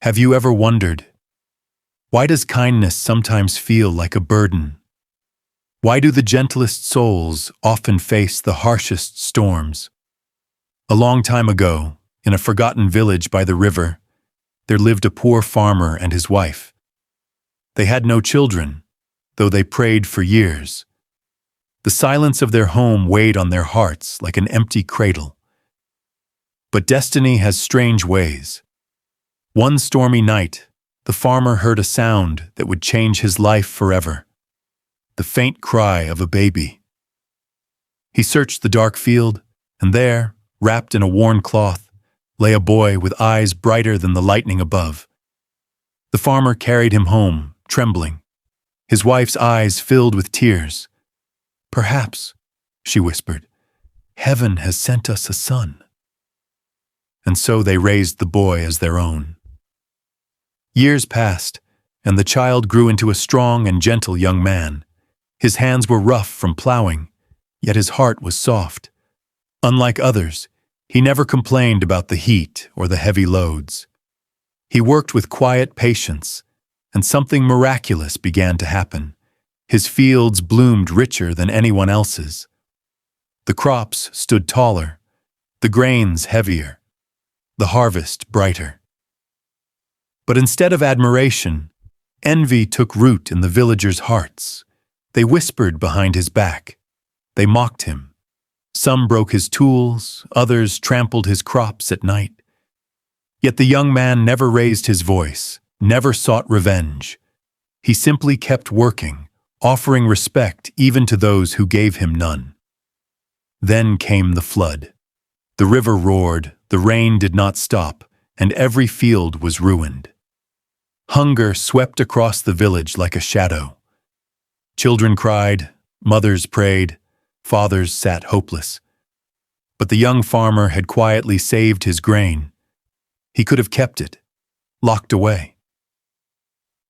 Have you ever wondered, why does kindness sometimes feel like a burden? Why do the gentlest souls often face the harshest storms? A long time ago, in a forgotten village by the river, there lived a poor farmer and his wife. They had no children, though they prayed for years. The silence of their home weighed on their hearts like an empty cradle. But destiny has strange ways. One stormy night, the farmer heard a sound that would change his life forever: the faint cry of a baby. He searched the dark field, and there, wrapped in a worn cloth, lay a boy with eyes brighter than the lightning above. The farmer carried him home, trembling. His wife's eyes filled with tears. "Perhaps," she whispered, "heaven has sent us a son." And so they raised the boy as their own. Years passed, and the child grew into a strong and gentle young man. His hands were rough from plowing, yet his heart was soft. Unlike others, he never complained about the heat or the heavy loads. He worked with quiet patience, and something miraculous began to happen. His fields bloomed richer than anyone else's. The crops stood taller, the grains heavier, the harvest brighter. But instead of admiration, envy took root in the villagers' hearts. They whispered behind his back. They mocked him. Some broke his tools, others trampled his crops at night. Yet the young man never raised his voice, never sought revenge. He simply kept working, offering respect even to those who gave him none. Then came the flood. The river roared, the rain did not stop, and every field was ruined. Hunger swept across the village like a shadow. Children cried, mothers prayed, fathers sat hopeless. But the young farmer had quietly saved his grain. He could have kept it, locked away.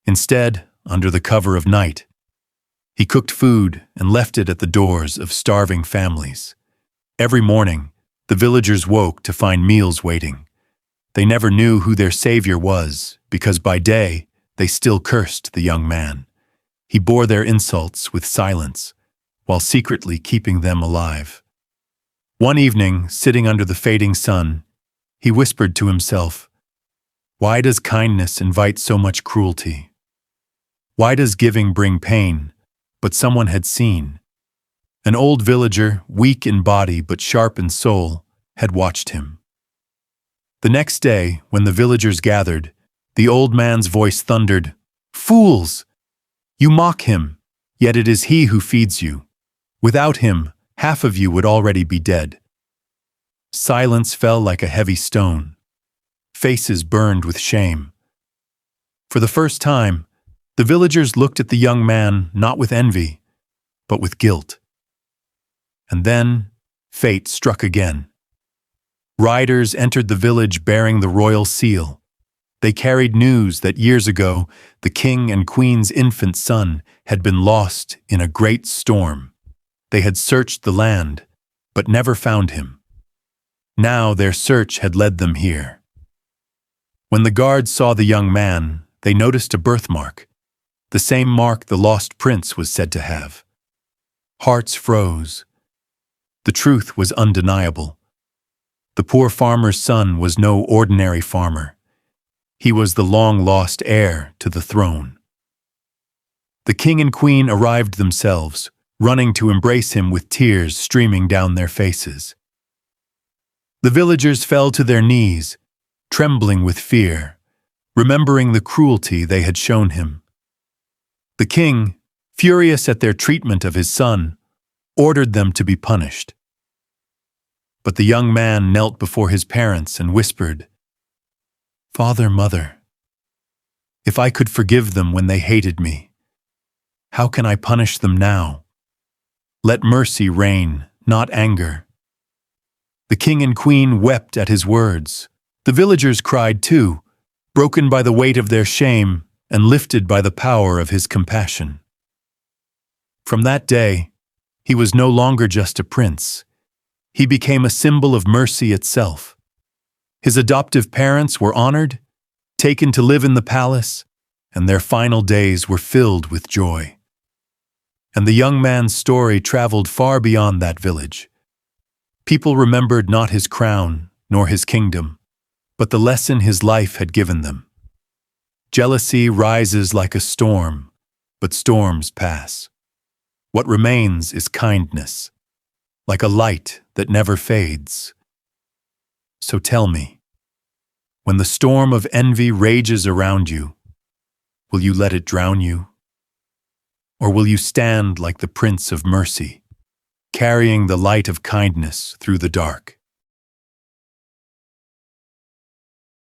Instead, under the cover of night, he cooked food and left it at the doors of starving families. Every morning, the villagers woke to find meals waiting. They never knew who their savior was, because by day, they still cursed the young man. He bore their insults with silence, while secretly keeping them alive. One evening, sitting under the fading sun, he whispered to himself, "Why does kindness invite so much cruelty? Why does giving bring pain?" But someone had seen. An old villager, weak in body but sharp in soul, had watched him. The next day, when the villagers gathered, the old man's voice thundered, "Fools! You mock him, yet it is he who feeds you. Without him, half of you would already be dead." Silence fell like a heavy stone. Faces burned with shame. For the first time, the villagers looked at the young man not with envy, but with guilt. And then, fate struck again. Riders entered the village bearing the royal seal. They carried news that years ago, the king and queen's infant son had been lost in a great storm. They had searched the land, but never found him. Now their search had led them here. When the guards saw the young man, they noticed a birthmark, the same mark the lost prince was said to have. Hearts froze. The truth was undeniable. The poor farmer's son was no ordinary farmer. He was the long-lost heir to the throne. The king and queen arrived themselves, running to embrace him with tears streaming down their faces. The villagers fell to their knees, trembling with fear, remembering the cruelty they had shown him. The king, furious at their treatment of his son, ordered them to be punished. But the young man knelt before his parents and whispered, "Father, Mother, if I could forgive them when they hated me, how can I punish them now? Let mercy reign, not anger." The king and queen wept at his words. The villagers cried too, broken by the weight of their shame and lifted by the power of his compassion. From that day, he was no longer just a prince. He became a symbol of mercy itself. His adoptive parents were honored, taken to live in the palace, and their final days were filled with joy. And the young man's story traveled far beyond that village. People remembered not his crown nor his kingdom, but the lesson his life had given them. Jealousy rises like a storm, but storms pass. What remains is kindness, like a light that never fades. So tell me, when the storm of envy rages around you, will you let it drown you? Or will you stand like the Prince of Mercy, carrying the light of kindness through the dark?